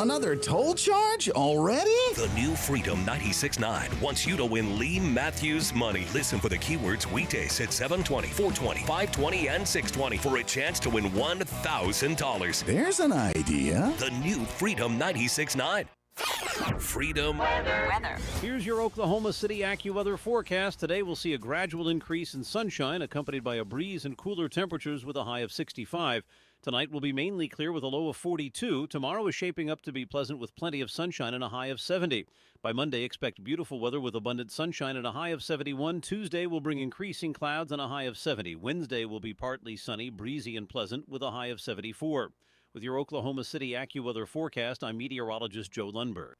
Another toll charge already? The new Freedom 96.9 wants you to win Lee Matthews money. Listen for the keywords weekdays at 720, 420, 520, and 620 for a chance to win $1,000. There's an idea. The new Freedom 96.9. Freedom Weather. Here's your Oklahoma City AccuWeather forecast. Today we'll see a gradual increase in sunshine accompanied by a breeze and cooler temperatures with a high of 65. Tonight will be mainly clear with a low of 42. Tomorrow is shaping up to be pleasant with plenty of sunshine and a high of 70. By Monday, expect beautiful weather with abundant sunshine and a high of 71. Tuesday will bring increasing clouds and a high of 70. Wednesday will be partly sunny, breezy, and pleasant with a high of 74. With your Oklahoma City AccuWeather forecast, I'm meteorologist Joe Lundberg.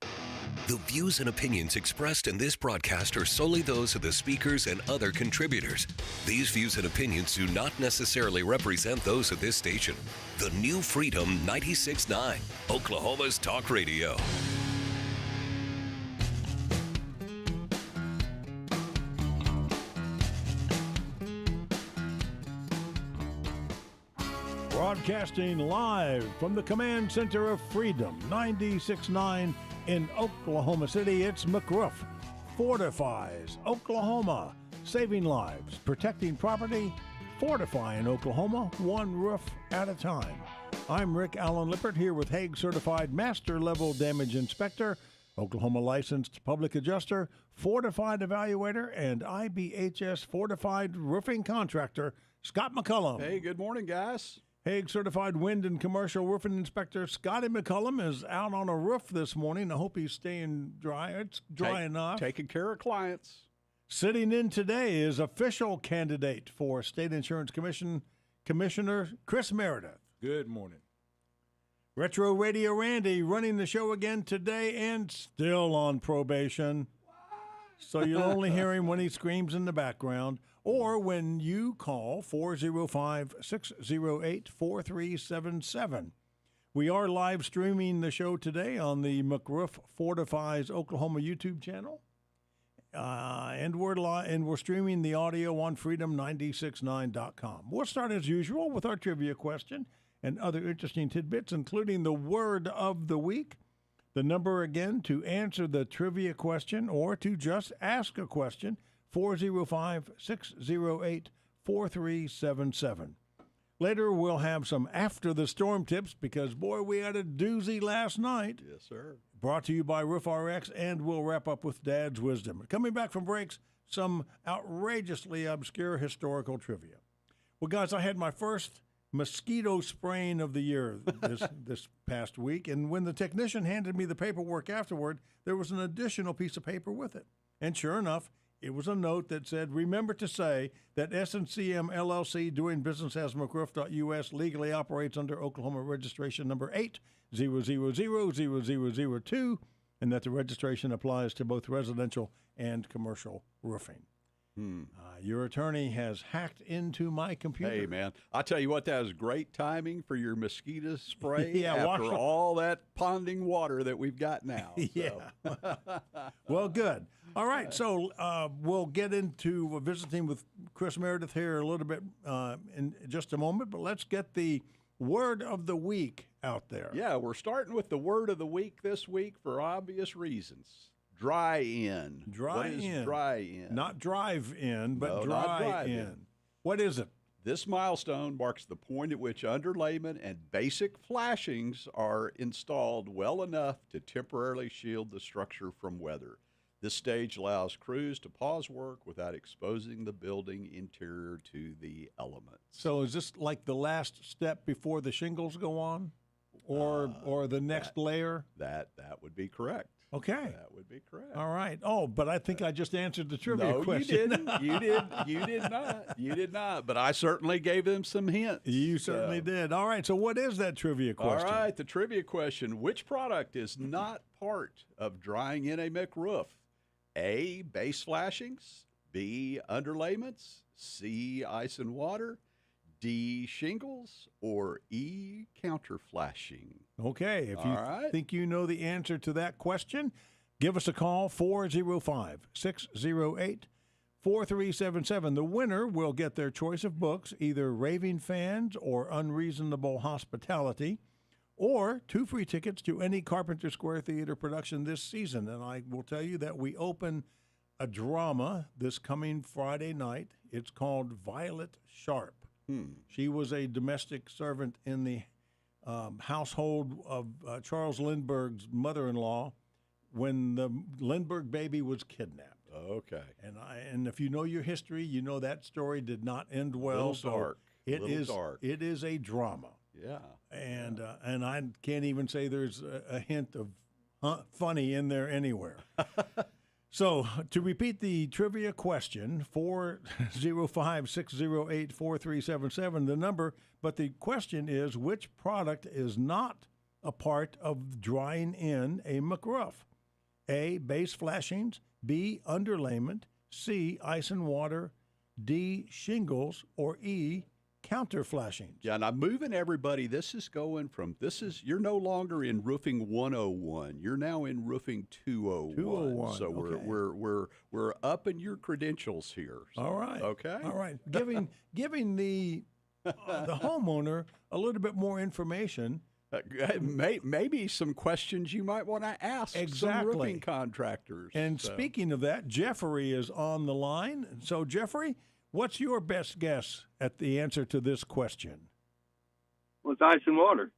The views and opinions expressed in this broadcast are solely those of the speakers and other contributors. These views and opinions do not necessarily represent those of this station. The new Freedom 96.9, Oklahoma's talk radio. Broadcasting live from the Command Center of Freedom 96.9 in Oklahoma City, it's McRoof Fortifies, Oklahoma. Saving lives, protecting property, fortifying Oklahoma, one roof at a time. I'm Rick Allen Lippert here with Hague Certified Master Level Damage Inspector, Oklahoma Licensed Public Adjuster, Fortified Evaluator, and IBHS Fortified Roofing Contractor, Scott McCullum. Hey, good morning, guys. Hague Certified Wind and Commercial Roofing Inspector Scotty McCullum is out on a roof this morning. I hope he's staying dry. It's dry enough. Taking care of clients. Sitting in today is official candidate for State Insurance Commissioner Chris Meredith. Good morning. Retro Radio Randy running the show again today and still on probation. So you'll only hear him when he screams in the background or when you call 405-608-4377. We are live streaming the show today on the McRoof Fortifies Oklahoma YouTube channel. And we're streaming the audio on freedom969.com. We'll start as usual with our trivia question and other interesting tidbits, including the word of the week. The number again to answer the trivia question or to just ask a question, 405-608-4377. Later, we'll have some after the storm tips because, boy, we had a doozy last night. Yes, sir. Brought to you by Roof RX, and we'll wrap up with Dad's Wisdom. Coming back from breaks, some outrageously obscure historical trivia. Well, guys, I had my first mosquito spraying of the year this past week, and when the technician handed me the paperwork afterward, there was an additional piece of paper with it. And sure enough, it was a note that said, remember to say that S&CM LLC, doing business as McRoof.us, legally operates under Oklahoma registration number 8000002, and that the registration applies to both residential and commercial roofing. Your attorney has hacked into my computer. Hey, man, I tell you what, that was great timing for your mosquito spray Yeah, after all that ponding water that we've got now. Yeah. Well, good. All right, so we'll get into visiting with Chris Meredith here a little bit in just a moment, but let's get the word of the week out there. Yeah, we're starting with the word of the week this week for obvious reasons. Dry in. Dry in. What is dry in? Not drive in, but No, dry not drive in. in. What is it? This milestone marks the point at which underlayment and basic flashings are installed well enough to temporarily shield the structure from weather. This stage allows crews to pause work without exposing the building interior to the elements. So is this like the last step before the shingles go on, or the next layer? That would be correct. Okay. That would be correct. All right. Oh, but I think I just answered the trivia No, question. you didn't. You did not. You did not. But I certainly gave them some hints. You certainly did. All right. So what is that trivia question? All right. The trivia question: which product is not part of drying in a McRoof? A, base flashings. B, underlayments. C, ice and water. D, shingles, or E, counter flashing? Okay, if you right. think you know the answer to that question, give us a call, 405-608-4377. The winner will get their choice of books, either Raving Fans or Unreasonable Hospitality, or 2 free tickets to any Carpenter Square Theater production this season. And I will tell you that we open a drama this coming Friday night. It's called Violet Sharp. She was a domestic servant in the household of Charles Lindbergh's mother-in-law when the Lindbergh baby was kidnapped. Okay. And if you know your history, you know that story did not end well. Dark. It is dark. It is a drama. Yeah. And I can't even say there's a hint of funny in there anywhere. So, to repeat the trivia question, 405-608-4377, the number, but the question is, which product is not a part of drying in a McRoof? A, base flashings, B, underlayment, C, ice and water, D, shingles, or E, counter flashings. Yeah, and I'm moving everybody. You're no longer in roofing 101. You're now in roofing 201. 201. So we're upping your credentials here. So, All right. Okay. All right. Giving the homeowner a little bit more information. Maybe some questions you might want to ask some roofing contractors. And speaking of that, Jeffrey is on the line. So, Jeffrey, what's your best guess at the answer to this question? Well, it's ice and water.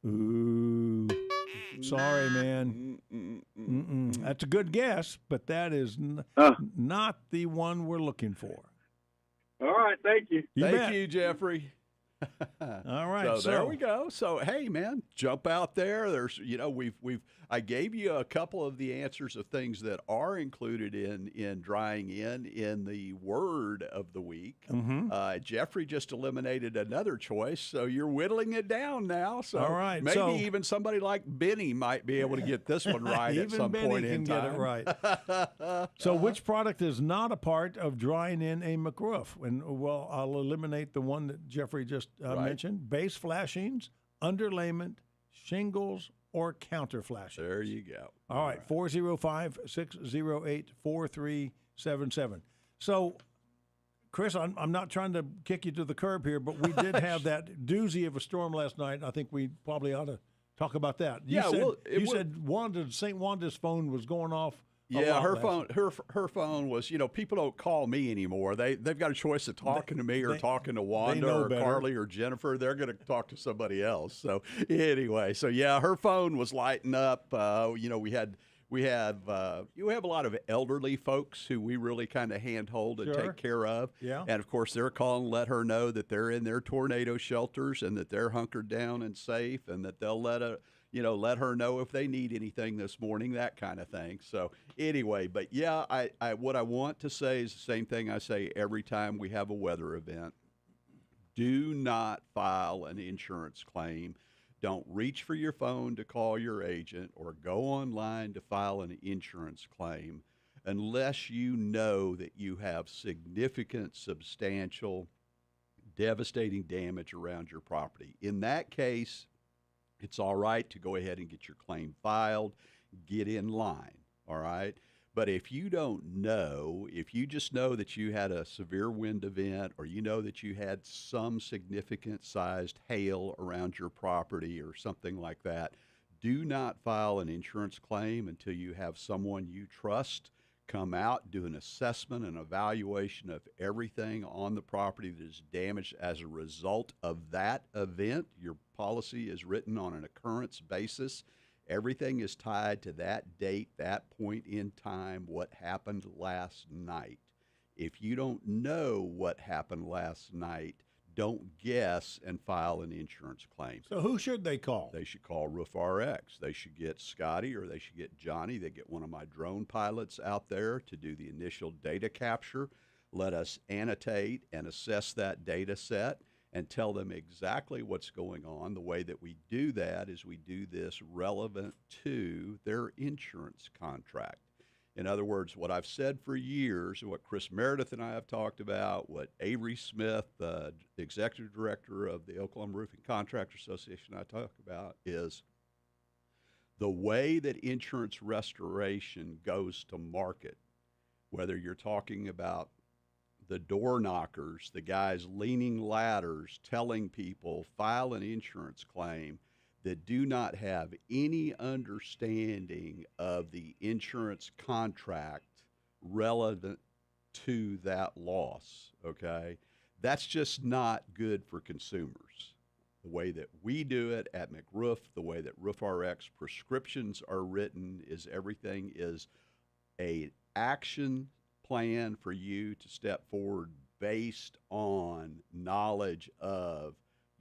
Ooh. Sorry, man. That's a good guess, but that is not the one we're looking for. All right, thank you. Thank you, Jeffrey. All right, so there we go. So hey, man, jump out there. There's, I gave you a couple of the answers of things that are included in drying in the word of the week. Jeffrey just eliminated another choice, so you're whittling it down now. So all right, maybe even somebody like Benny might be able to get this one right at some Benny point can in time. Get it right. So which product is not a part of drying in a McRoof? And well, I'll eliminate the one that Jeffrey just mentioned: base flashings, underlayment, shingles, or counter flashings. There you go. All right, 405-608-4377. So, Chris, I'm not trying to kick you to the curb here, but we did have that doozy of a storm last night. I think we probably ought to talk about that. You said St. Wanda's phone was going off. Yeah, her phone was, people don't call me anymore. They've got a choice of talking to me or talking to Wanda or Carly or Jennifer. They're going to talk to somebody else. So anyway, her phone was lighting up. We have a lot of elderly folks who we really kind of handhold and take care of. Yeah. And of course they're calling to let her know that they're in their tornado shelters and that they're hunkered down and safe, and that they'll let her know if they need anything this morning, that kind of thing. So anyway, but yeah, what I want to say is the same thing I say every time we have a weather event. Do not file an insurance claim. Don't reach for your phone to call your agent or go online to file an insurance claim unless you know that you have significant, substantial, devastating damage around your property. In that case, it's all right to go ahead and get your claim filed, get in line, all right? But if you don't know, if you just know that you had a severe wind event, or you know that you had some significant sized hail around your property or something like that, do not file an insurance claim until you have someone you trust come out, do an assessment and evaluation of everything on the property that is damaged as a result of that event. Your policy is written on an occurrence basis. Everything is tied to that date, that point in time, what happened last night. If you don't know what happened last night, don't guess and file an insurance claim. So who should they call? They should call Roof RX. They should get Scotty, or they should get Johnny. They get one of my drone pilots out there to do the initial data capture. Let us annotate and assess that data set and tell them exactly what's going on. The way that we do that is we do this relevant to their insurance contract. In other words, what I've said for years, what Chris Meredith and I have talked about, what Avery Smith, the executive director of the Oklahoma Roofing Contractors Association, I talk about, is the way that insurance restoration goes to market, whether you're talking about the door knockers, the guys leaning ladders, telling people, file an insurance claim. that do not have any understanding of the insurance contract relevant to that loss, okay? That's just not good for consumers. The way that we do it at McRoof, the way that RoofRx prescriptions are written is everything is a action plan for you to step forward based on knowledge of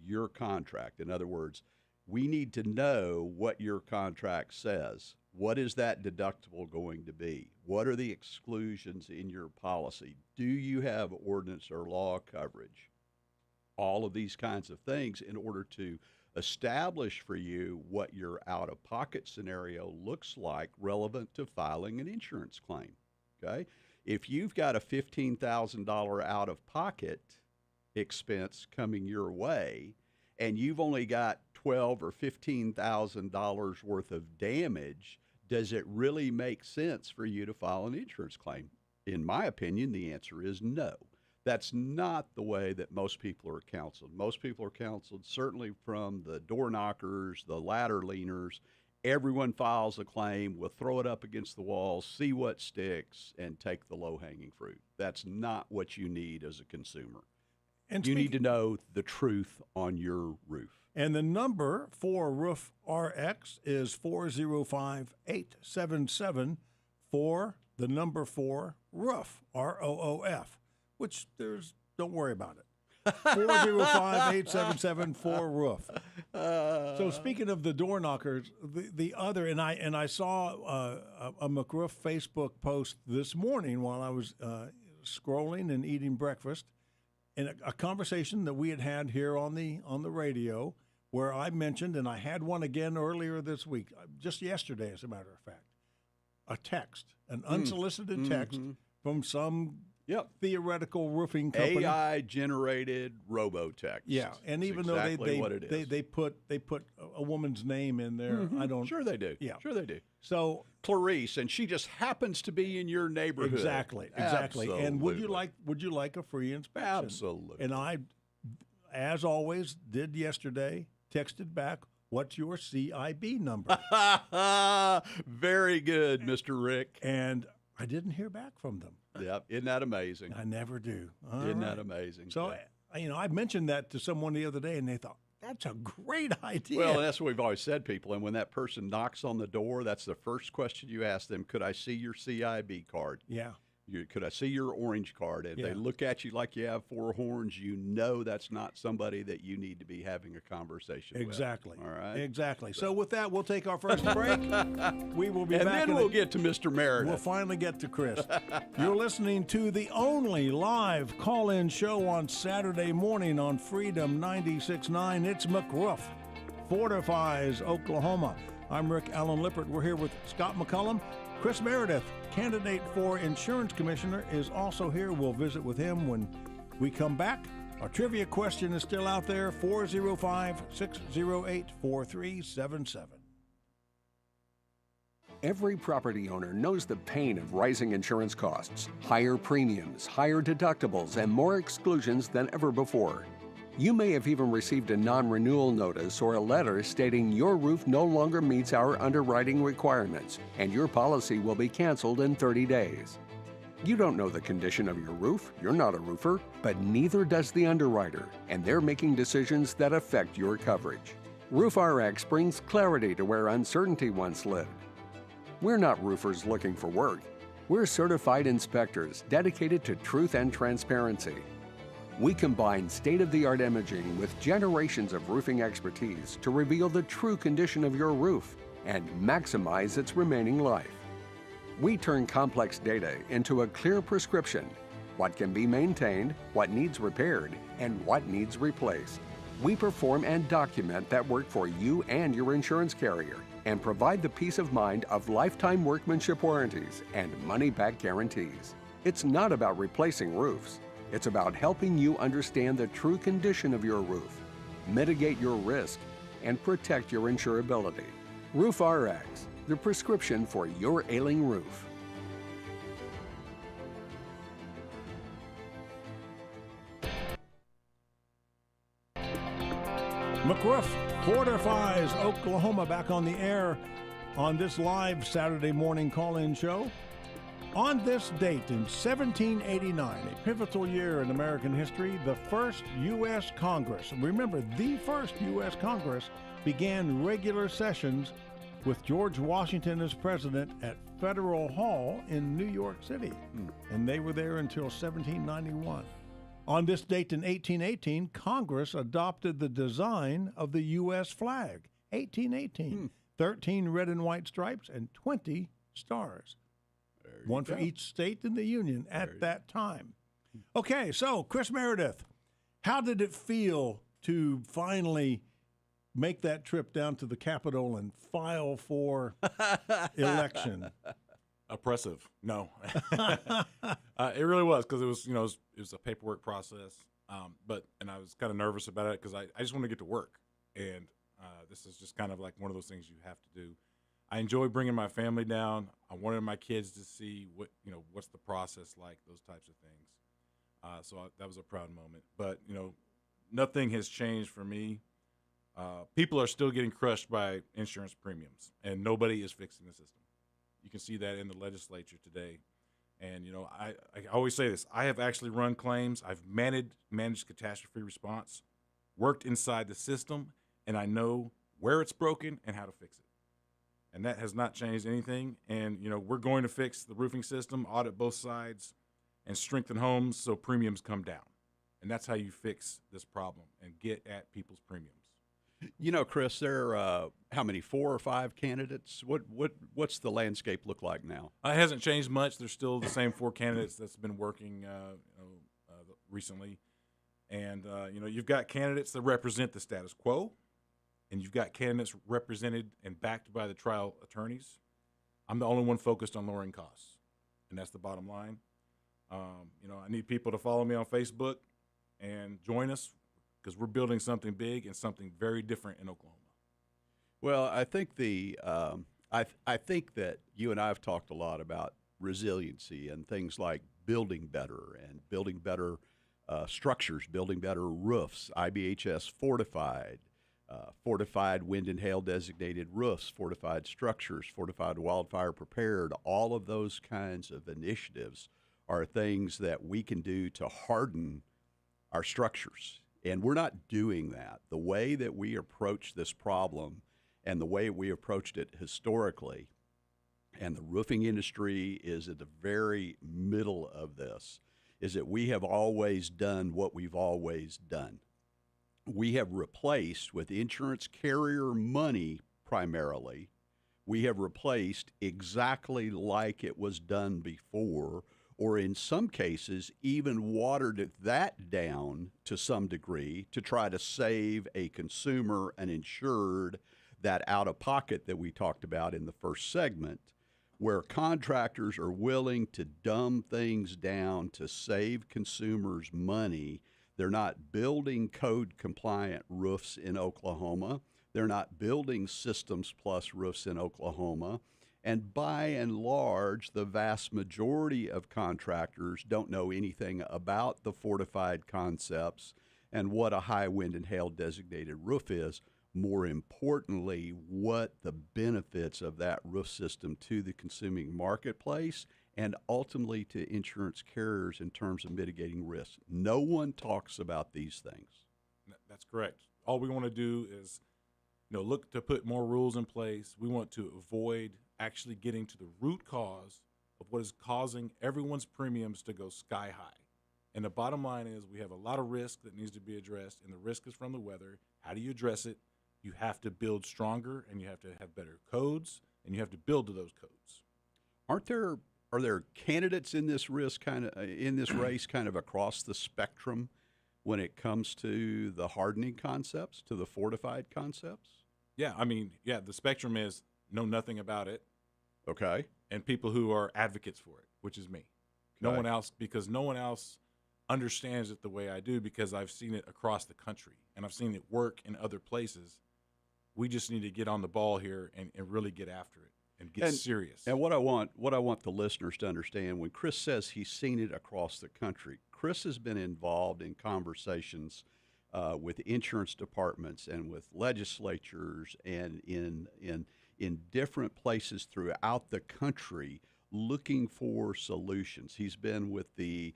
your contract. In other words, we need to know what your contract says. What is that deductible going to be? What are the exclusions in your policy? Do you have ordinance or law coverage? All of these kinds of things in order to establish for you what your out-of-pocket scenario looks like relevant to filing an insurance claim, okay? If you've got a $15,000 out-of-pocket expense coming your way and you've only got $12,000 or $15,000 worth of damage, does it really make sense for you to file an insurance claim? In my opinion, the answer is no. That's not the way that most people are counseled. Most people are counseled, certainly from the door knockers, the ladder leaners. Everyone files a claim, we'll throw it up against the wall, see what sticks, and take the low-hanging fruit. That's not what you need as a consumer. And you need to know the truth on your roof. And the number for Roof RX is 405-877 for the number 4 Roof, ROOF, which don't worry about it. 405-877-4-ROOF. So speaking of the door knockers, the other, and I saw a McRoof Facebook post this morning while I was scrolling and eating breakfast, and a conversation that we had here on the radio, where I mentioned, and I had one again earlier this week, just yesterday, as a matter of fact, a text, an unsolicited text from some theoretical roofing company. AI-generated robotext. Yeah, and even exactly though they put a woman's name in there, I don't. Sure they do. Yeah, sure they do. So Clarice, and she just happens to be in your neighborhood. Exactly. Absolutely. And would you like a free inspection? Absolutely. And I, as always, did yesterday. Texted back, what's your CIB number? Very good, Mr. Rick. And I didn't hear back from them. Yep. Isn't that amazing? I never do. Isn't that amazing? So, I mentioned that to someone the other day, and they thought, that's a great idea. Well, that's what we've always said, people. And when that person knocks on the door, that's the first question you ask them, could I see your CIB card? Yeah. Could I see your orange card? And they look at you like you have 4 horns. You know that's not somebody that you need to be having a conversation Exactly. with. All right? Exactly. So with that, we'll take our first break. We will be back. And then we'll get to Mr. Meredith. We'll finally get to Chris. You're listening to the only live call-in show on Saturday morning on Freedom 96.9. It's McRoof Fortifies, Oklahoma. I'm Rick Allen Lippert. We're here with Scott McCullum. Chris Meredith, candidate for insurance commissioner, is also here. We'll visit with him when we come back. Our trivia question is still out there, 405-608-4377. Every property owner knows the pain of rising insurance costs, higher premiums, higher deductibles, and more exclusions than ever before. You may have even received a non-renewal notice or a letter stating your roof no longer meets our underwriting requirements and your policy will be canceled in 30 days. You don't know the condition of your roof, you're not a roofer, but neither does the underwriter, and they're making decisions that affect your coverage. RoofRx brings clarity to where uncertainty once lived. We're not roofers looking for work. We're certified inspectors dedicated to truth and transparency. We combine state-of-the-art imaging with generations of roofing expertise to reveal the true condition of your roof and maximize its remaining life. We turn complex data into a clear prescription: what can be maintained, what needs repaired, and what needs replaced. We perform and document that work for you and your insurance carrier and provide the peace of mind of lifetime workmanship warranties and money-back guarantees. It's not about replacing roofs. It's about helping you understand the true condition of your roof, mitigate your risk, and protect your insurability. RoofRx, the prescription for your ailing roof. McRoof Fortifies Oklahoma back on the air on this live Saturday morning call-in show. On this date in 1789, a pivotal year in American history, the first U.S. Congress, remember, the first U.S. Congress began regular sessions with George Washington as president at Federal Hall in New York City. And they were there until 1791. On this date in 1818, Congress adopted the design of the U.S. flag. 1818. 13 red and white stripes and 20 stars. One for each state in the Union at that time. Okay, so Chris Meredith, how did it feel to finally make that trip down to the Capitol and file for election? Oppressive. No. It really was, because it was, it was a paperwork process. And I was kind of nervous about it because I just want to get to work. And this is just kind of like one of those things you have to do. I enjoy bringing my family down. I wanted my kids to see what's the process like, those types of things. That was a proud moment. But, nothing has changed for me. People are still getting crushed by insurance premiums, and nobody is fixing the system. You can see that in the legislature today. And, I always say this. I have actually run claims. I've managed catastrophe response, worked inside the system, and I know where it's broken and how to fix it. And that has not changed anything. And, we're going to fix the roofing system, audit both sides, and strengthen homes so premiums come down. And that's how you fix this problem and get at people's premiums. Chris, there are how many, 4 or 5 candidates? What's the landscape look like now? It hasn't changed much. There's still the same 4 candidates that's been working recently. And, you've got candidates that represent the status quo, and you've got candidates represented and backed by the trial attorneys. I'm the only one focused on lowering costs, and that's the bottom line. I need people to follow me on Facebook and join us, because we're building something big and something very different in Oklahoma. Well, I think I think that you and I have talked a lot about resiliency and things like building better and building better structures, building better roofs, IBHS fortified, fortified wind and hail designated roofs, fortified structures, fortified wildfire prepared. All of those kinds of initiatives are things that we can do to harden our structures. And we're not doing that. The way that we approach this problem and the way we approached it historically, and the roofing industry is at the very middle of this, is that we have always done what we've always done. We have replaced, with insurance carrier money primarily, we have replaced exactly like it was done before, or in some cases even watered that down to some degree to try to save a consumer, an insured, that out-of-pocket that we talked about in the first segment, where contractors are willing to dumb things down to save consumers money. They're not building code-compliant roofs in Oklahoma. They're not building Systems Plus roofs in Oklahoma. And by and large, the vast majority of contractors don't know anything about the fortified concepts and what a high wind and hail designated roof is. More importantly, what the benefits of that roof system to the consuming marketplace and ultimately to insurance carriers in terms of mitigating risks. No one talks about these things. That's correct. All we want to do is, look to put more rules in place. We want to avoid actually getting to the root cause of what is causing everyone's premiums to go sky high. And the bottom line is we have a lot of risk that needs to be addressed, and the risk is from the weather. How do you address it? You have to build stronger, and you have to have better codes, and you have to build to those codes. Are there candidates in this race kind of across the spectrum when it comes to the hardening concepts, to the fortified concepts? Yeah, the spectrum is know nothing about it. Okay. And people who are advocates for it, which is me. Okay. No one else, because no one else understands it the way I do, because I've seen it across the country and I've seen it work in other places. We just need to get on the ball here and really get after it and get serious. And what I want the listeners to understand, when Chris says he's seen it across the country, Chris has been involved in conversations with insurance departments and with legislatures and in different places throughout the country looking for solutions. He's been with the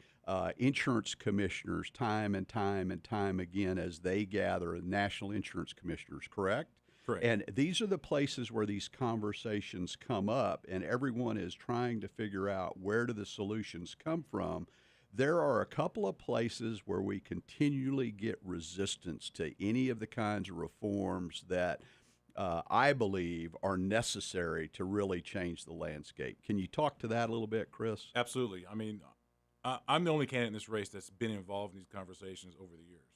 insurance commissioners time and time again as they gather, national insurance commissioners, correct? Correct. And these are the places where these conversations come up, and everyone is trying to figure out where do the solutions come from. There are a couple of places where we continually get resistance to any of the kinds of reforms that I believe are necessary to really change the landscape. Can you talk to that a little bit, Chris? Absolutely. I mean, I'm the only candidate in this race that's been involved in these conversations over the years.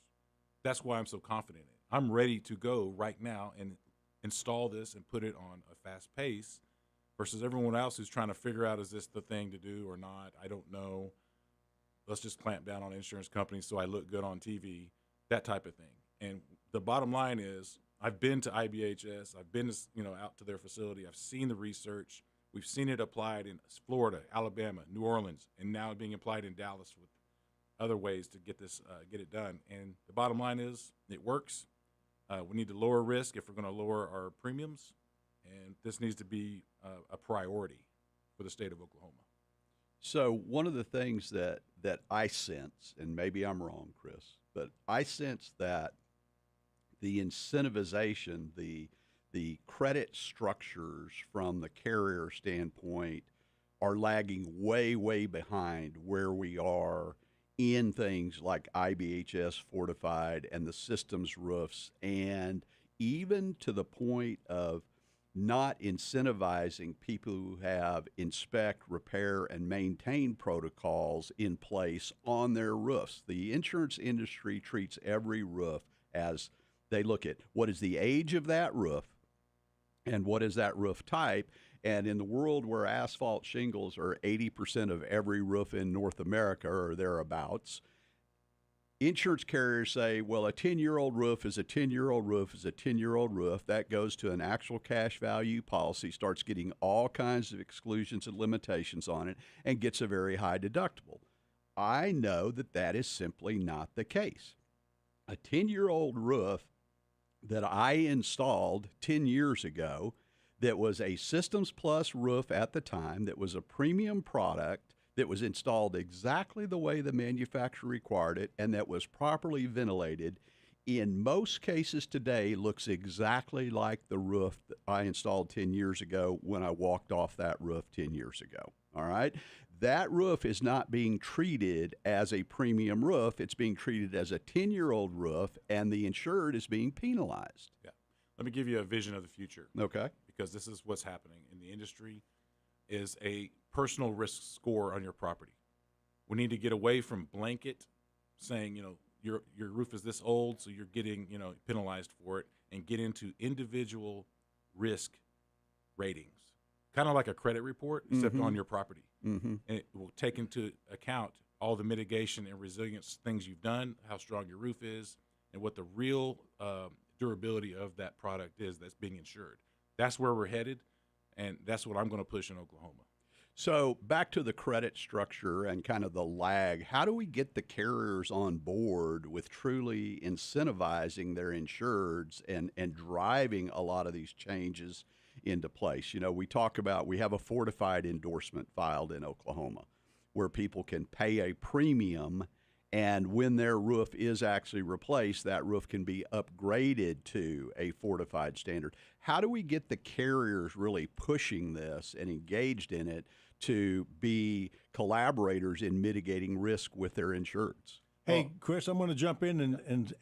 That's why I'm so confident in it. I'm ready to go right now and install this and put it on a fast pace versus everyone else who's trying to figure out, is this the thing to do or not? I don't know. Let's just clamp down on insurance companies so I look good on TV, that type of thing. And the bottom line is, I've been to IBHS. I've been out to their facility. I've seen the research. We've seen it applied in Florida, Alabama, New Orleans, and now being applied in Dallas with other ways to get it done. And the bottom line is, it works. We need to lower risk if we're going to lower our premiums, and this needs to be a priority for the state of Oklahoma. So one of the things that I sense, and maybe I'm wrong, Chris, but I sense that the incentivization, the credit structures from the carrier standpoint are lagging way behind where we are in things like IBHS Fortified and the systems roofs, and even to the point of not incentivizing people who have inspect, repair, and maintain protocols in place on their roofs. The insurance industry treats every roof as they look at what is the age of that roof and what is that roof type. And in the world where asphalt shingles are 80% of every roof in North America or thereabouts, insurance carriers say, well, a 10-year-old roof is a 10-year-old roof is a 10-year-old roof. That goes to an actual cash value policy, starts getting all kinds of exclusions and limitations on it, and gets a very high deductible. I know that is simply not the case. A 10-year-old roof that I installed 10 years ago that was a Systems Plus roof at the time, that was a premium product, that was installed exactly the way the manufacturer required it, and that was properly ventilated, in most cases today looks exactly like the roof that I installed 10 years ago when I walked off that roof 10 years ago. All right? That roof is not being treated as a premium roof. It's being treated as a 10-year-old roof, and the insured is being penalized. Yeah. Let me give you a vision of the future. Okay. Because this is what's happening in the industry, is a personal risk score on your property. We need to get away from blanket saying, your roof is this old, so you're getting, penalized for it, and get into individual risk ratings. Kind of like a credit report, except on your property. Mm-hmm. And it will take into account all the mitigation and resilience things you've done, how strong your roof is, and what the real durability of that product is that's being insured. That's where we're headed, and that's what I'm going to push in Oklahoma. So back to the credit structure and kind of the lag, how do we get the carriers on board with truly incentivizing their insureds and driving a lot of these changes into place? We talk about, we have a fortified endorsement filed in Oklahoma where people can pay a premium, and when their roof is actually replaced, that roof can be upgraded to a fortified standard. How do we get the carriers really pushing this and engaged in it to be collaborators in mitigating risk with their insureds? Hey, Chris, I'm going to jump in and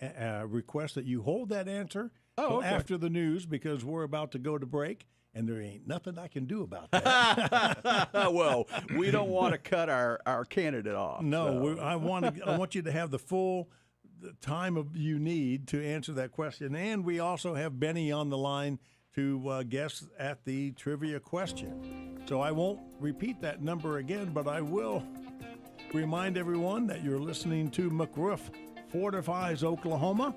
request that you hold that answer till after the news, because we're about to go to break, and there ain't nothing I can do about that. Well, we don't want to cut our candidate off. No, I want you to have the full time you need to answer that question. And we also have Benny on the line to guess at the trivia question. So I won't repeat that number again, but I will remind everyone that you're listening to McRoof Fortifies Oklahoma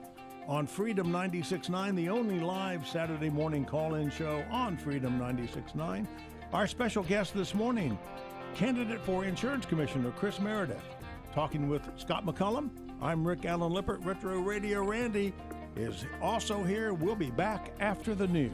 on Freedom 96.9, the only live Saturday morning call-in show on Freedom 96.9. Our special guest this morning, candidate for Insurance Commissioner Chris Meredith, talking with Scott McCullum. I'm Rick Allen Lippert. Retro Radio Randy is also here. We'll be back after the news.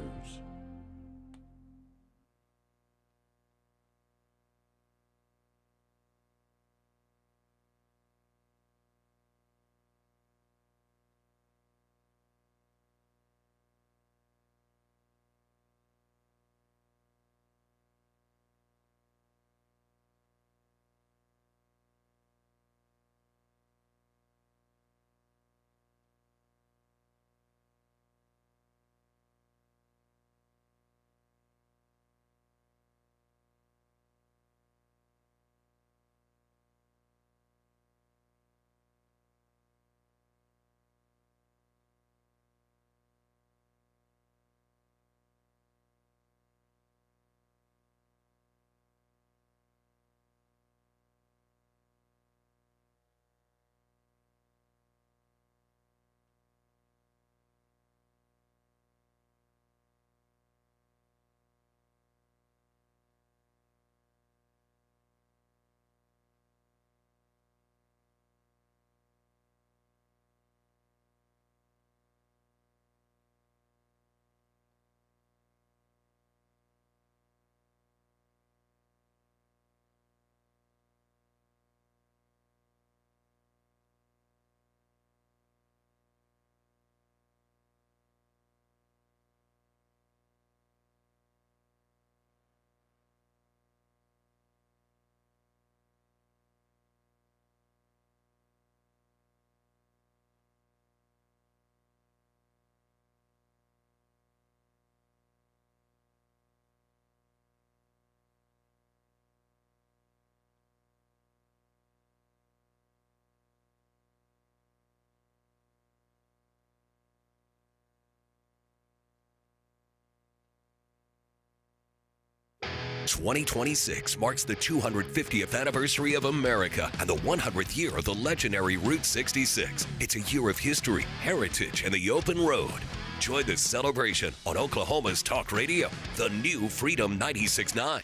"2026 marks the 250th anniversary of America and the 100th year of the legendary Route 66. It's a year of history, heritage, and the open road. Join the celebration on Oklahoma's Talk Radio, the new Freedom 96.9.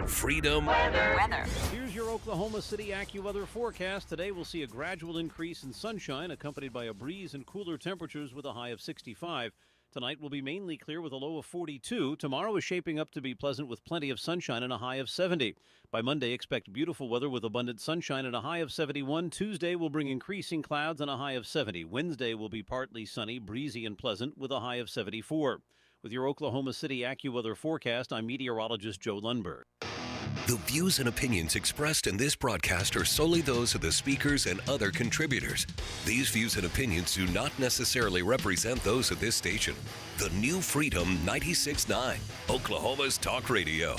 Freedom Weather. Here's your Oklahoma City AccuWeather forecast. Today we'll see a gradual increase in sunshine accompanied by a breeze and cooler temperatures with a high of 65. Tonight will be mainly clear with a low of 42. Tomorrow is shaping up to be pleasant with plenty of sunshine and a high of 70. By Monday, expect beautiful weather with abundant sunshine and a high of 71. Tuesday will bring increasing clouds and a high of 70. Wednesday will be partly sunny, breezy, and pleasant with a high of 74. With your Oklahoma City AccuWeather forecast, I'm meteorologist Joe Lundberg. The views and opinions expressed in this broadcast are solely those of the speakers and other contributors. These views and opinions do not necessarily represent those of this station. The new Freedom 96.9, Oklahoma's Talk Radio.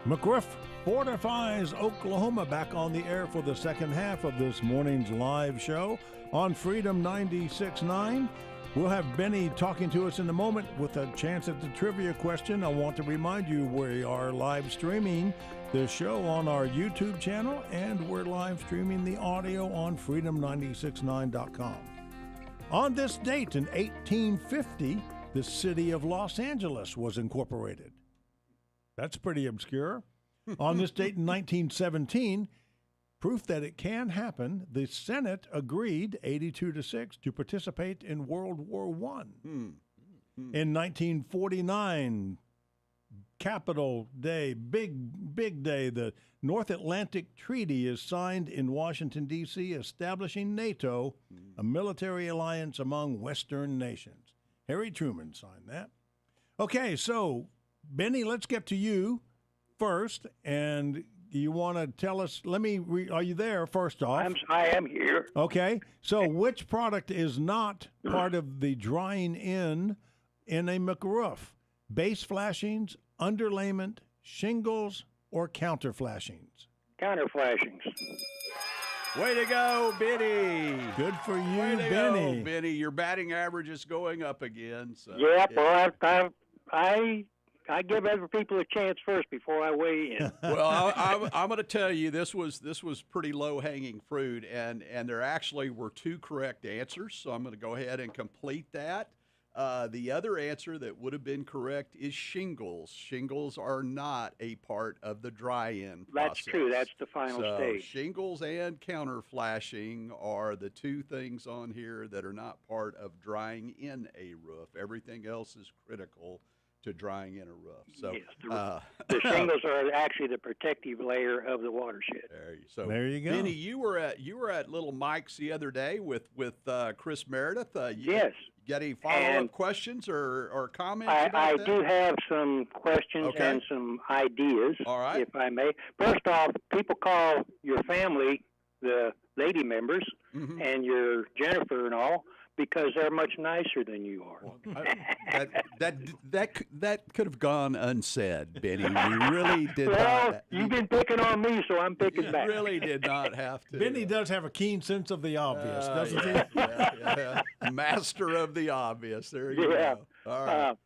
McRoof Fortifies Oklahoma back on the air for the second half of this morning's live show on Freedom 96.9. We'll have Benny talking to us in a moment with a chance at the trivia question. I want to remind you we are live streaming the show on our YouTube channel, and we're live streaming the audio on freedom969.com. On this date in 1850, the city of Los Angeles was incorporated. That's pretty obscure. On this date in 1917, proof that it can happen, the Senate agreed 82-6 to participate in World War I. In 1949, Capital Day, big day, the North Atlantic Treaty is signed in Washington, D.C., establishing NATO, a military alliance among Western nations. Harry Truman signed that. Okay, so, Benny, let's get to you first, and you want to tell us, are you there first off? I am here. Okay, so which product is not part of the drying in a McRoof? Base flashings, underlayment, shingles, or counter flashings? Counter flashings. Way to go, Benny. Good for you, Way to Benny. go, Benny. Your batting average is going up again. So, Yep, yeah. Well, I give other people a chance first before I weigh in. Well, I'm going to tell you this was pretty low hanging fruit, and there actually were two correct answers. So I'm going to go ahead and complete that. The other answer that would have been correct is shingles. Shingles are not a part of the dry-in process. That's true. That's the final stage. Shingles and counter flashing are the two things on here that are not part of drying in a roof. Everything else is critical to drying in a roof. So yes, the shingles are actually the protective layer of the watershed. There you go. Benny, you were at Little Mike's the other day with Chris Meredith. Yes. You got any follow-up questions or comments? I do have some questions and some ideas, all right, if I may. First off, people call your family the lady members and your Jennifer and all, because they're much nicer than you are. That could have gone unsaid, Benny. You really did well, not. You've been picking on me, so I'm picking back. You really did not have to. Benny does have a keen sense of the obvious, doesn't he? Yeah. Master of the obvious. There you go. All right.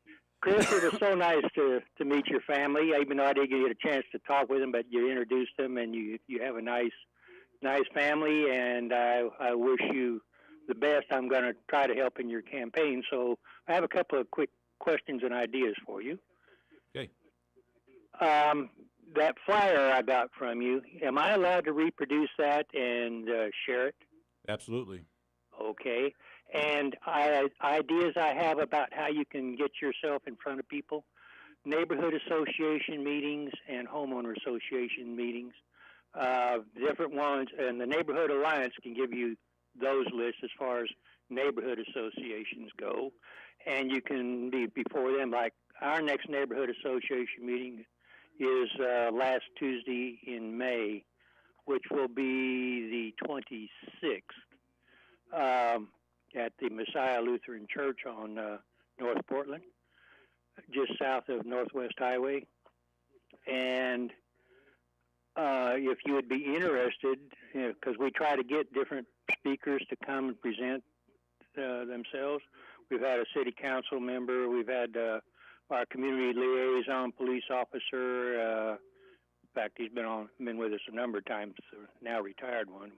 Chris, it was so nice to meet your family, even though I didn't get a chance to talk with them, but you introduced them, and you have a nice family, and I wish you the best. I'm going to try to help in your campaign. So I have a couple of quick questions and ideas for you. Okay. That flyer I got from you, am I allowed to reproduce that and share it? Absolutely. Okay. And ideas I have about how you can get yourself in front of people, neighborhood association meetings and homeowner association meetings, different ones, and the Neighborhood Alliance can give you those lists as far as neighborhood associations go, and you can be before them. Like our next neighborhood association meeting is last Tuesday in May, which will be the 26th at the Messiah Lutheran Church on North Portland, just south of Northwest Highway. And if you would be interested, because we try to get different speakers to come and present themselves. We've had a city council member. We've had our community liaison police officer. In fact, he's been with us a number of times, now retired one.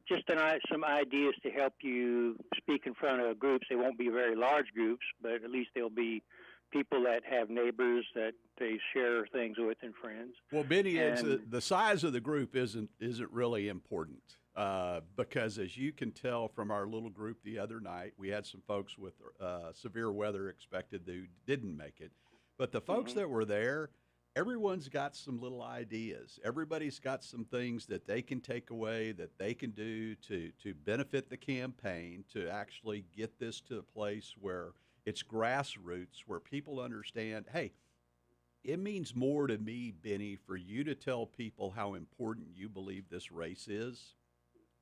Just some ideas to help you speak in front of groups. They won't be very large groups, but at least they'll be people that have neighbors that they share things with and friends. Well, Benny, the size of the group isn't really important because, as you can tell from our little group the other night, we had some folks with severe weather expected who didn't make it. But the folks that were there, everyone's got some little ideas. Everybody's got some things that they can take away, that they can do to benefit the campaign, to actually get this to a place where it's grassroots, where people understand, hey, it means more to me, Benny, for you to tell people how important you believe this race is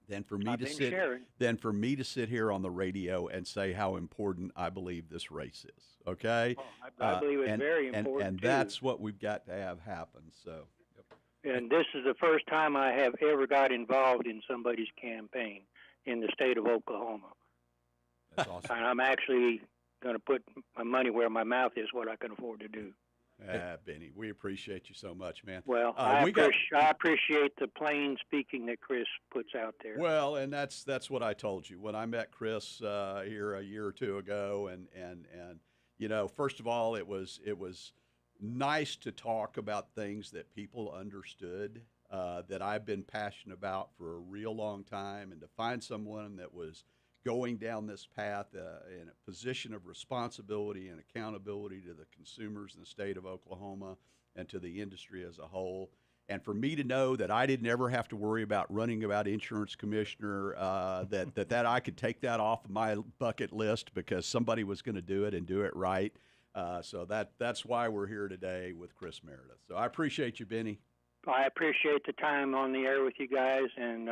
than for me to sit here on the radio and say how important I believe this race is. Okay? I believe it's very important, and that's what we've got to have happen. So. And this is the first time I have ever got involved in somebody's campaign in the state of Oklahoma. That's awesome. And I'm actually going to put my money where my mouth is, what I can afford to do. Benny, we appreciate you so much, man. Well, I appreciate the plain speaking that Chris puts out there. Well, and that's what I told you when I met Chris here a year or two ago, and first of all, it was nice to talk about things that people understood that I've been passionate about for a real long time, and to find someone that was going down this path in a position of responsibility and accountability to the consumers in the state of Oklahoma and to the industry as a whole. And for me to know that I didn't ever have to worry about running about insurance commissioner, that I could take that off of my bucket list because somebody was going to do it and do it right. So that's why we're here today with Chris Meredith. So I appreciate you, Benny. I appreciate the time on the air with you guys, and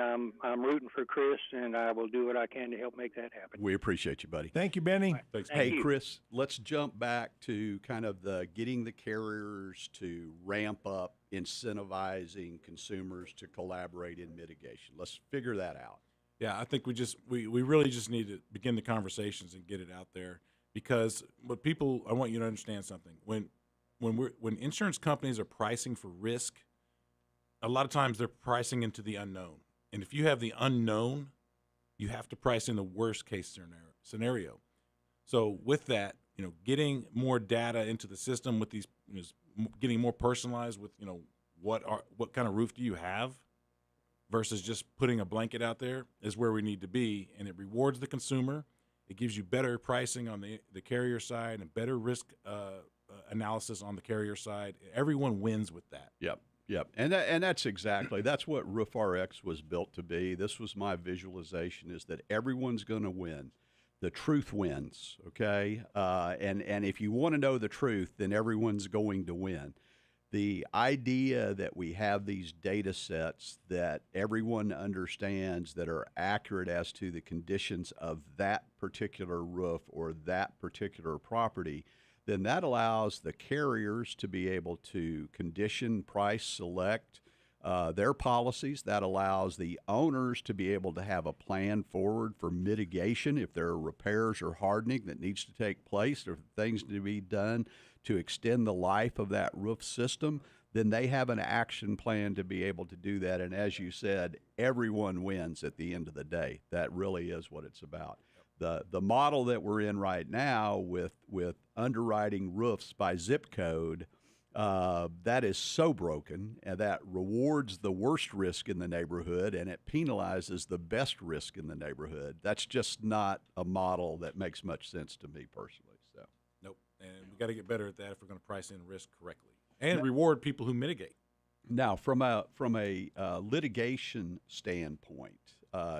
I'm rooting for Chris, and I will do what I can to help make that happen. We appreciate you, buddy. Thank you, Benny. Thanks. Hey, Chris, let's jump back to kind of the getting the carriers to ramp up incentivizing consumers to collaborate in mitigation. Let's figure that out. Yeah, I think we really just need to begin the conversations and get it out there, because I want you to understand something. When insurance companies are pricing for risk, a lot of times they're pricing into the unknown. And if you have the unknown, you have to price in the worst case scenario. So with that, getting more data into the system with these, getting more personalized with, what kind of roof do you have versus just putting a blanket out there is where we need to be. And it rewards the consumer. It gives you better pricing on the carrier side and better risk analysis on the carrier side. Everyone wins with that. Yep. And that's what Roof RX was built to be. This was my visualization, is that everyone's going to win. The truth wins, okay? And if you want to know the truth, then everyone's going to win. The idea that we have these data sets that everyone understands that are accurate as to the conditions of that particular roof or that particular property, then that allows the carriers to be able to condition, price, select their policies. That allows the owners to be able to have a plan forward for mitigation if there are repairs or hardening that needs to take place or things to be done to extend the life of that roof system. Then they have an action plan to be able to do that. And as you said, everyone wins at the end of the day. That really is what it's about. The model that we're in right now with underwriting roofs by zip code, that is so broken, and that rewards the worst risk in the neighborhood and it penalizes the best risk in the neighborhood. That's just not a model that makes much sense to me personally. So, nope. And we got to get better at that if we're going to price in risk correctly and reward people who mitigate. Now, from a litigation standpoint,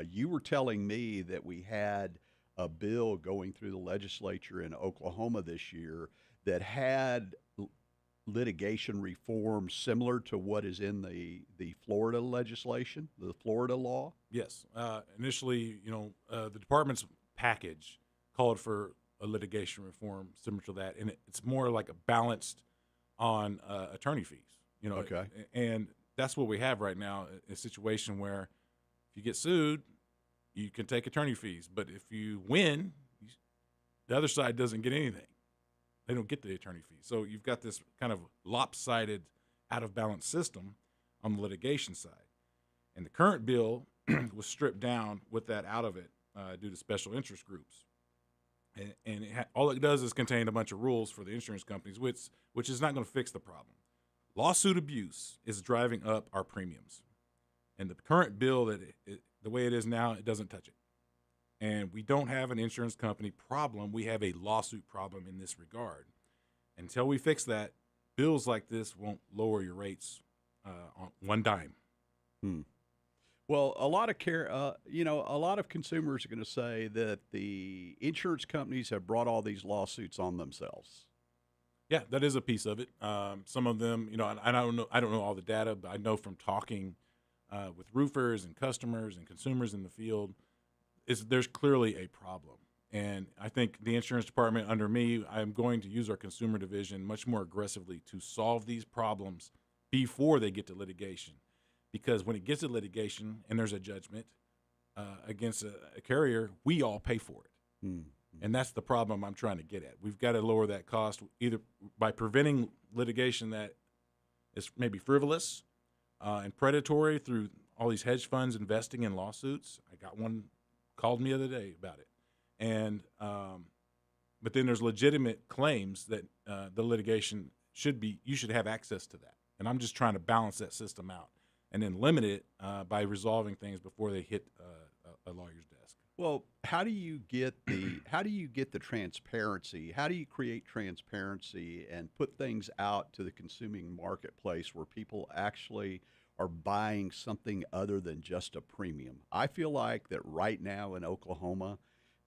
you were telling me that we had a bill going through the legislature in Oklahoma this year that had litigation reform similar to what is in the Florida legislation, the Florida law? Yes. Initially, the department's package called for a litigation reform similar to that, and it's more like a balanced on attorney fees. Okay. And that's what we have right now, a situation where if you get sued, you can take attorney fees, but if you win, the other side doesn't get anything. They don't get the attorney fees. So you've got this kind of lopsided, out of balance system on the litigation side. And the current bill was stripped down with that out of it due to special interest groups. And all it does is contain a bunch of rules for the insurance companies, which is not going to fix the problem. Lawsuit abuse is driving up our premiums. And the current bill, the way it is now, it doesn't touch it. And we don't have an insurance company problem. We have a lawsuit problem in this regard. Until we fix that, bills like this won't lower your rates on one dime. Well, a lot of consumers are going to say that the insurance companies have brought all these lawsuits on themselves. Yeah, that is a piece of it. Some of them, I don't know all the data, but I know from talking with roofers and customers and consumers in the field, there's clearly a problem. And I think the insurance department under me, I'm going to use our consumer division much more aggressively to solve these problems before they get to litigation. Because when it gets to litigation and there's a judgment against a carrier, we all pay for it. And that's the problem I'm trying to get at. We've got to lower that cost either by preventing litigation that is maybe frivolous and predatory through all these hedge funds investing in lawsuits. I got one called me the other day about it. And but then there's legitimate claims that the litigation you should have access to that. And I'm just trying to balance that system out and then limit it by resolving things before they hit a lawyer's desk. Well, how do you get the transparency? How do you create transparency and put things out to the consuming marketplace where people actually are buying something other than just a premium? I feel like that right now in Oklahoma,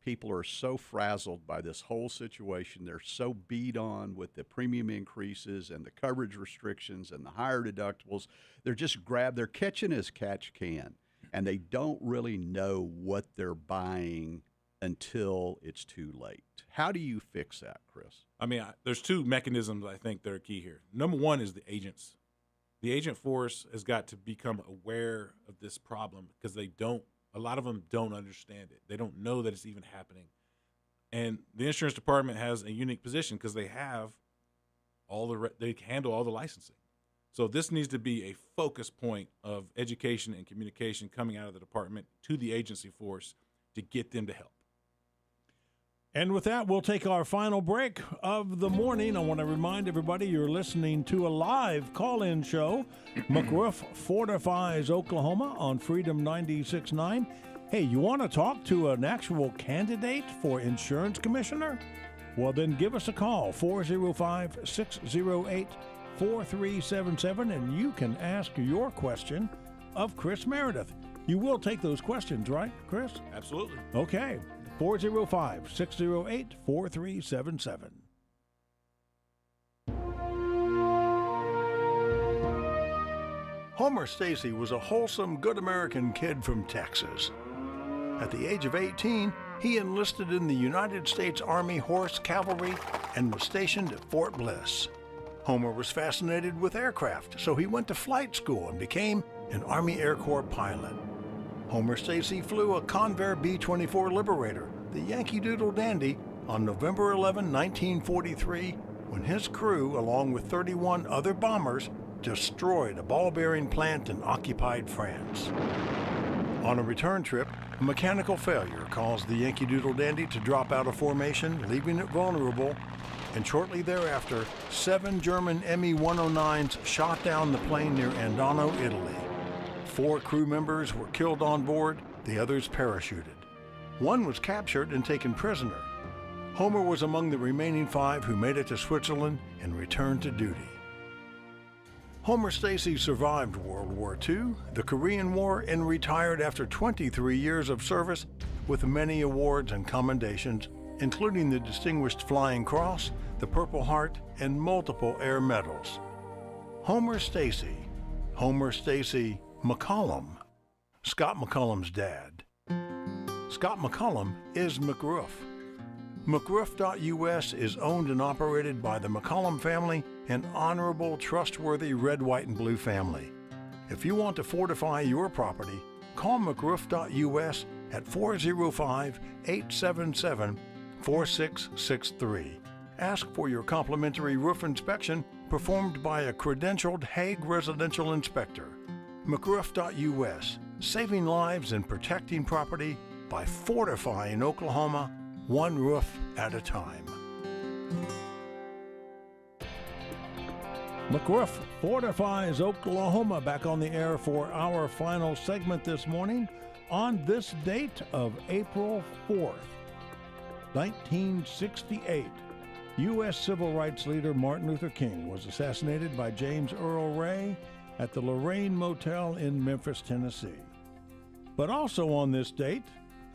people are so frazzled by this whole situation. They're so beat on with the premium increases and the coverage restrictions and the higher deductibles. They're catching as catch can, and they don't really know what they're buying until it's too late. How do you fix that, Chris? I mean, there's two mechanisms I think that are key here. Number one is the agents. The agent force has got to become aware of this problem because a lot of them don't understand it. They don't know that it's even happening. And the insurance department has a unique position because they have they handle all the licensing. So this needs to be a focus point of education and communication coming out of the department to the agency force to get them to help. And with that, we'll take our final break of the morning. I want to remind everybody you're listening to a live call-in show, McRoof Fortifies Oklahoma on Freedom 96.9. Hey, you want to talk to an actual candidate for insurance commissioner? Well, then give us a call, 405-608-4377, and you can ask your question of Chris Meredith. You will take those questions, right, Chris? Absolutely. Okay. 405-608-4377. Homer Stacy was a wholesome, good American kid from Texas. At the age of 18, he enlisted in the United States Army Horse Cavalry and was stationed at Fort Bliss. Homer was fascinated with aircraft, so he went to flight school and became an Army Air Corps pilot. Homer Stacy flew a Convair B-24 Liberator, the Yankee Doodle Dandy, on November 11, 1943, when his crew, along with 31 other bombers, destroyed a ball-bearing plant in occupied France. On a return trip, a mechanical failure caused the Yankee Doodle Dandy to drop out of formation, leaving it vulnerable, and shortly thereafter, 7 German Me-109s shot down the plane near Andano, Italy. 4 crew members were killed on board, the others parachuted. 1 was captured and taken prisoner. Homer was among the remaining 5 who made it to Switzerland and returned to duty. Homer Stacy survived World War II, the Korean War, and retired after 23 years of service with many awards and commendations, including the Distinguished Flying Cross, the Purple Heart, and multiple air medals. Homer Stacy McCollum, Scott McCollum's dad. Scott McCollum is McRoof. McRoof.us is owned and operated by the McCollum family, an honorable, trustworthy red, white, and blue family. If you want to fortify your property, call McRoof.us at 405-877-4663. Ask for your complimentary roof inspection performed by a credentialed Hague residential inspector. McRoof.us, saving lives and protecting property by fortifying Oklahoma, one roof at a time. McRoof Fortifies Oklahoma back on the air for our final segment this morning on this date of April 4th, 1968. U.S. civil rights leader Martin Luther King was assassinated by James Earl Ray at the Lorraine Motel in Memphis, Tennessee. But also on this date,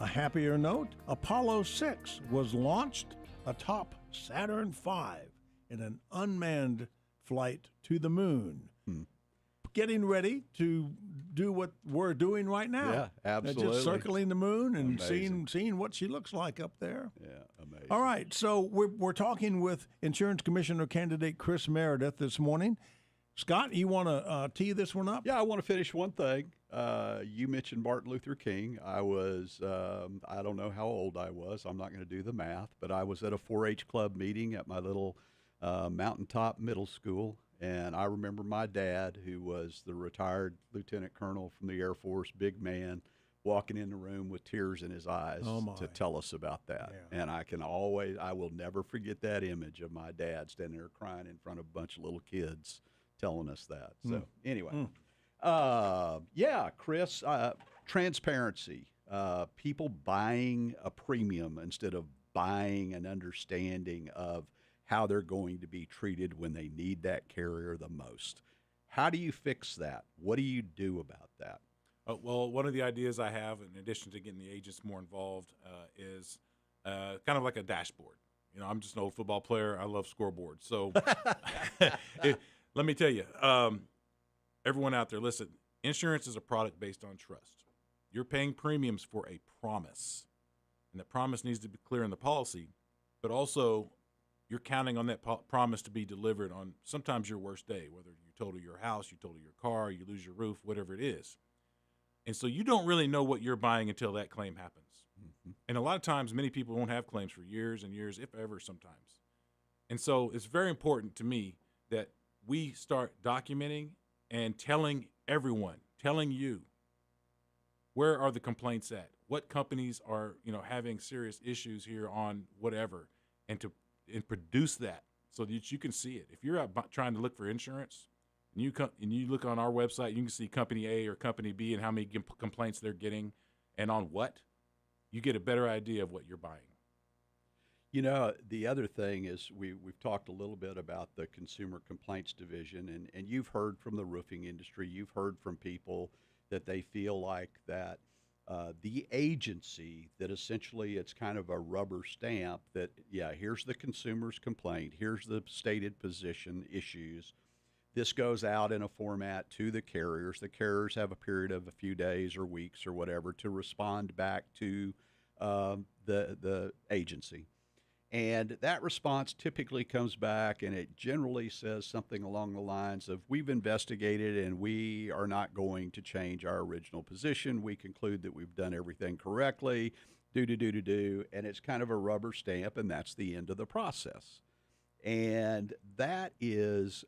a happier note, Apollo 6 was launched atop Saturn V in an unmanned flight to the moon. Getting ready to do what we're doing right now. Yeah, absolutely. Just circling the moon and seeing what she looks like up there. Yeah, amazing. All right, so we're talking with Insurance Commissioner candidate Chris Meredith this morning. Scott, you want to tee this one up? Yeah, I want to finish one thing. You mentioned Martin Luther King. I was, I don't know how old I was. I'm not going to do the math, but I was at a 4-H club meeting at my little mountaintop middle school. And I remember my dad, who was the retired lieutenant colonel from the Air Force, big man, walking in the room with tears in his eyes to tell us about that. Yeah. And I will never forget that image of my dad standing there crying in front of a bunch of little kids telling us that. So anyway, Chris, transparency, people buying a premium instead of buying an understanding of how they're going to be treated when they need that carrier the most. How do you fix that? What do you do about that? Well, one of the ideas I have, in addition to getting the agents more involved, is kind of like a dashboard. You know, I'm just an old football player. I love scoreboards. So let me tell you, everyone out there, listen, insurance is a product based on trust. You're paying premiums for a promise, and that promise needs to be clear in the policy, but also you're counting on that promise to be delivered on sometimes your worst day, whether you total your house, you total your car, you lose your roof, whatever it is. And so you don't really know what you're buying until that claim happens. Mm-hmm. And a lot of times, many people won't have claims for years and years, if ever, sometimes. And so it's very important to me that we start documenting and telling everyone, telling you, where are the complaints at? what companies are, having serious issues here on whatever, and produce that so that you can see it. If you're out trying to look for insurance, and you look on our website, you can see company A or company B and how many complaints they're getting, and on what, you get a better idea of what you're buying. The other thing is we've talked a little bit about the Consumer Complaints Division, and you've heard from the roofing industry, you've heard from people that they feel like that the agency, that essentially it's kind of a rubber stamp that, here's the consumer's complaint, here's the stated position issues. This goes out in a format to the carriers. The carriers have a period of a few days or weeks or whatever to respond back to the agency. And that response typically comes back, and it generally says something along the lines of, we've investigated and we are not going to change our original position. We conclude that we've done everything correctly, and it's kind of a rubber stamp, and that's the end of the process. And that is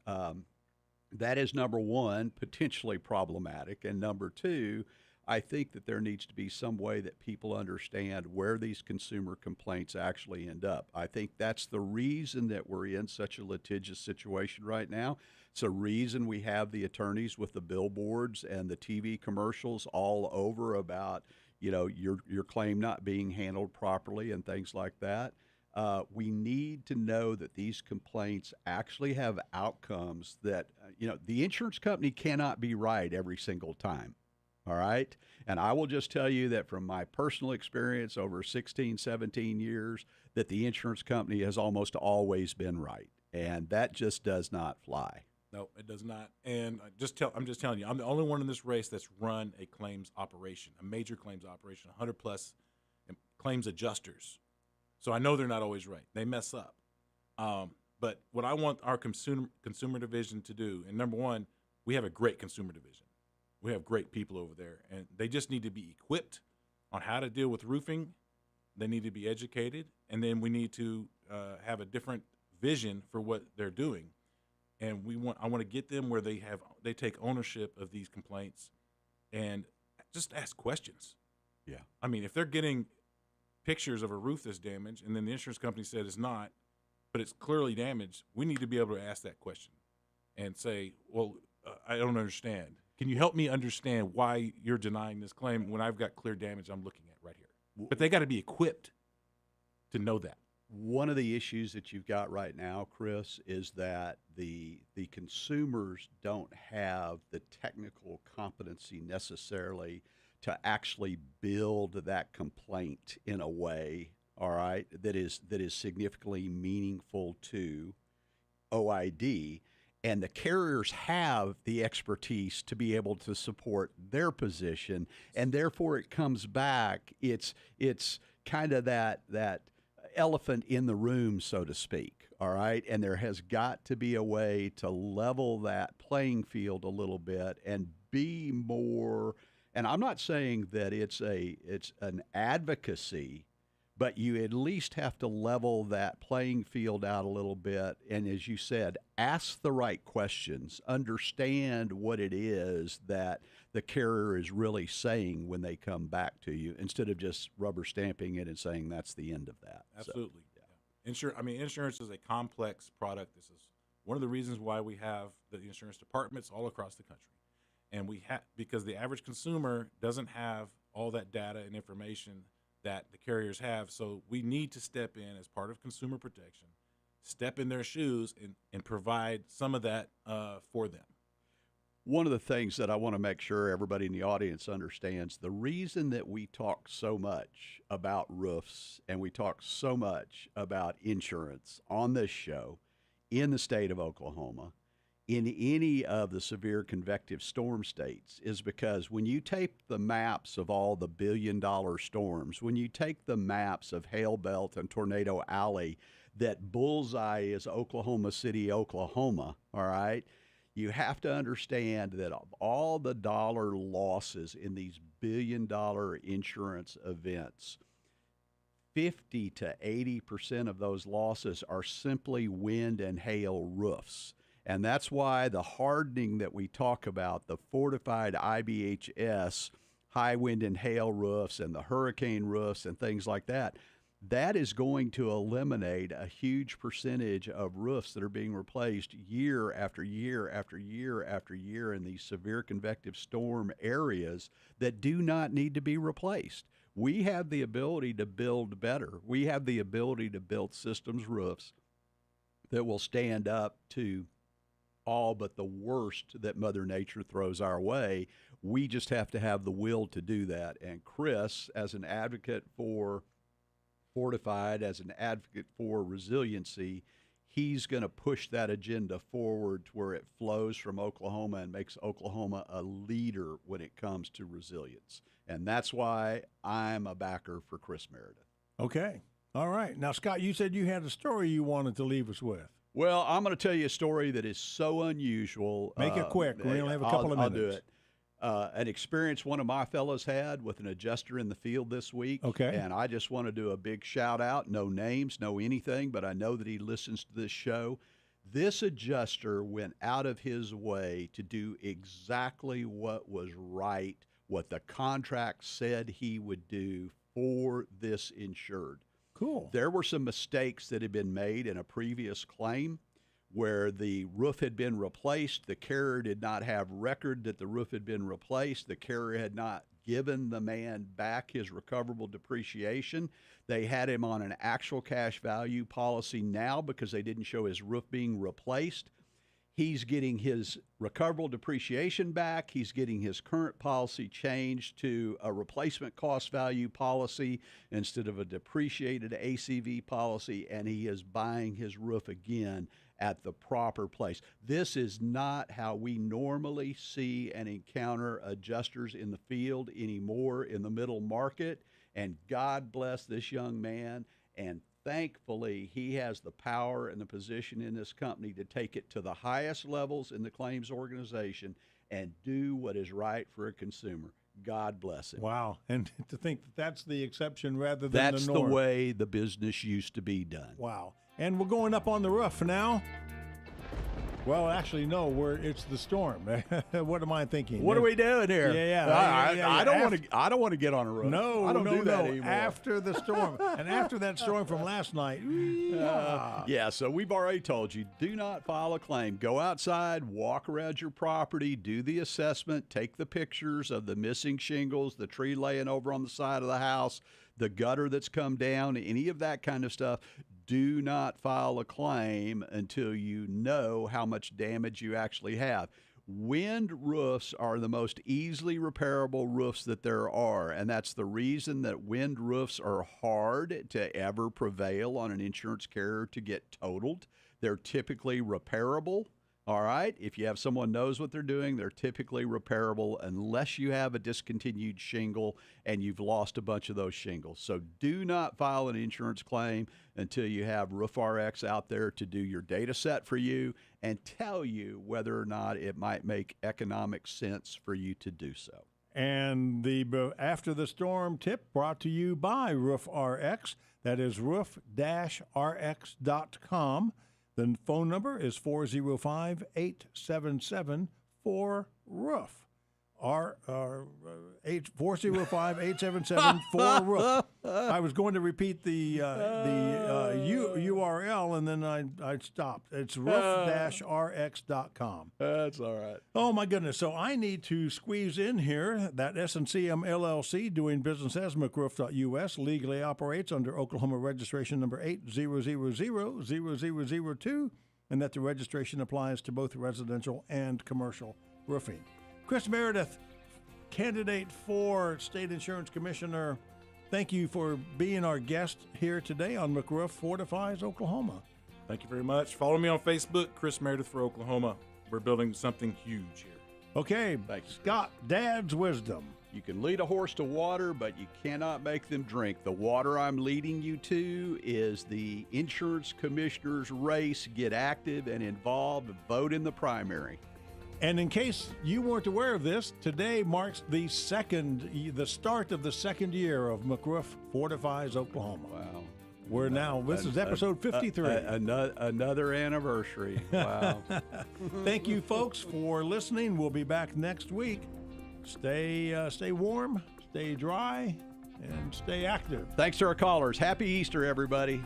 number one, potentially problematic, and number two, I think that there needs to be some way that people understand where these consumer complaints actually end up. I think that's the reason that we're in such a litigious situation right now. It's a reason we have the attorneys with the billboards and the TV commercials all over about, your claim not being handled properly and things like that. We need to know that these complaints actually have outcomes that, the insurance company cannot be right every single time. All right. And I will just tell you that from my personal experience over 16, 17 years, that the insurance company has almost always been right. And that just does not fly. No, it does not. And I'm just telling you, I'm the only one in this race that's run a claims operation, a major claims operation, 100 plus claims adjusters. So I know they're not always right. They mess up. But what I want our consumer division to do, and number one, we have a great consumer division. We have great people over there, and they just need to be equipped on how to deal with roofing. They need to be educated, and then we need to have a different vision for what they're doing. And I want to get them where they take ownership of these complaints, and just ask questions. Yeah. I mean, if they're getting pictures of a roof that's damaged, and then the insurance company said it's not, but it's clearly damaged, we need to be able to ask that question and say, well, I don't understand. Can you help me understand why you're denying this claim when I've got clear damage I'm looking at right here? But they got to be equipped to know that. One of the issues that you've got right now, Chris, is that the consumers don't have the technical competency necessarily to actually build that complaint in a way, all right, that is significantly meaningful to OID. And the carriers have the expertise to be able to support their position, and therefore it comes back. It's kind of that elephant in the room, so to speak. All right, and there has got to be a way to level that playing field a little bit and be more. And I'm not saying that it's an advocacy, but you at least have to level that playing field out a little bit. And as you said, ask the right questions, understand what it is that the carrier is really saying when they come back to you, instead of just rubber stamping it and saying that's the end of that. Absolutely. So, yeah. Insurance is a complex product. This is one of the reasons why we have the insurance departments all across the country. And because the average consumer doesn't have all that data and information that the carriers have. So we need to step in as part of consumer protection, step in their shoes and provide some of that for them. One of the things that I want to make sure everybody in the audience understands, the reason that we talk so much about roofs and we talk so much about insurance on this show in the state of Oklahoma, in any of the severe convective storm states, is because when you take the maps of all the billion-dollar storms, when you take the maps of Hail Belt and Tornado Alley, that bullseye is Oklahoma City, Oklahoma, all right? You have to understand that of all the dollar losses in these billion-dollar insurance events, 50 to 80% of those losses are simply wind and hail roofs. And that's why the hardening that we talk about, the fortified IBHS high wind and hail roofs and the hurricane roofs and things like that, that is going to eliminate a huge percentage of roofs that are being replaced year after year after year after year in these severe convective storm areas that do not need to be replaced. We have the ability to build better. We have the ability to build systems roofs that will stand up to all but the worst that Mother Nature throws our way. We just have to have the will to do that. And Chris, as an advocate for Fortified, as an advocate for resiliency, he's going to push that agenda forward to where it flows from Oklahoma and makes Oklahoma a leader when it comes to resilience. And that's why I'm a backer for Chris Meredith. Okay. All right. Now, Scott, you said you had a story you wanted to leave us with. Well, I'm going to tell you a story that is so unusual. Make it quick. We only have a couple of minutes. I'll do it. An experience one of my fellows had with an adjuster in the field this week. Okay. And I just want to do a big shout out. No names, no anything, but I know that he listens to this show. This adjuster went out of his way to do exactly what was right, what the contract said he would do for this insured. Cool. There were some mistakes that had been made in a previous claim where the roof had been replaced. The carrier did not have record that the roof had been replaced. The carrier had not given the man back his recoverable depreciation. They had him on an actual cash value policy now because they didn't show his roof being replaced. He's getting his recoverable depreciation back. He's getting his current policy changed to a replacement cost value policy instead of a depreciated ACV policy, and he is buying his roof again at the proper place. This is not how we normally see and encounter adjusters in the field anymore in the middle market, and God bless this young man, and thankfully, he has the power and the position in this company to take it to the highest levels in the claims organization and do what is right for a consumer. God bless him. Wow. And to think that that's the exception rather than that's the norm. That's the way the business used to be done. Wow. And we're going up on the roof now. Well, actually, no. It's the storm. What am I thinking? What are we doing here? Yeah. I don't want to get on a roof. No, I don't do that anymore. After the storm, and after that storm from last night. Yeah. So we've already told you: do not file a claim. Go outside, walk around your property, do the assessment, take the pictures of the missing shingles, the tree laying over on the side of the house, the gutter that's come down, any of that kind of stuff. Do not file a claim until you know how much damage you actually have. Wind roofs are the most easily repairable roofs that there are, and that's the reason that wind roofs are hard to ever prevail on an insurance carrier to get totaled. They're typically repairable. All right, if you have someone knows what they're doing, they're typically repairable unless you have a discontinued shingle and you've lost a bunch of those shingles. So do not file an insurance claim until you have RoofRx out there to do your data set for you and tell you whether or not it might make economic sense for you to do so. And the After the Storm tip brought to you by RoofRx. That is roof-rx.com. The phone number is 405-877-4ROOF. 405-877-4ROOF. I was going to repeat the URL, and then I stopped. It's roof-rx.com. That's all right. Oh, my goodness. So I need to squeeze in here that S&CM LLC, doing business as McRoof.us, legally operates under Oklahoma registration number 80000002, and that the registration applies to both residential and commercial roofing. Chris Meredith, candidate for State Insurance Commissioner, thank you for being our guest here today on McRoof Fortifies, Oklahoma. Thank you very much. Follow me on Facebook, Chris Meredith for Oklahoma. We're building something huge here. Okay, Scott, Dad's wisdom. You can lead a horse to water, but you cannot make them drink. The water I'm leading you to is the insurance commissioner's race. Get active and involved. Vote in the primary. And in case you weren't aware of this, today marks the start of the second year of McRoof Fortifies Oklahoma. Wow. This is episode 53. Another anniversary. Wow. Thank you, folks, for listening. We'll be back next week. Stay warm, stay dry, and stay active. Thanks to our callers. Happy Easter, everybody.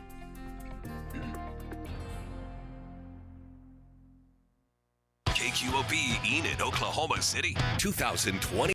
KQOB Enid, Oklahoma City, 2020.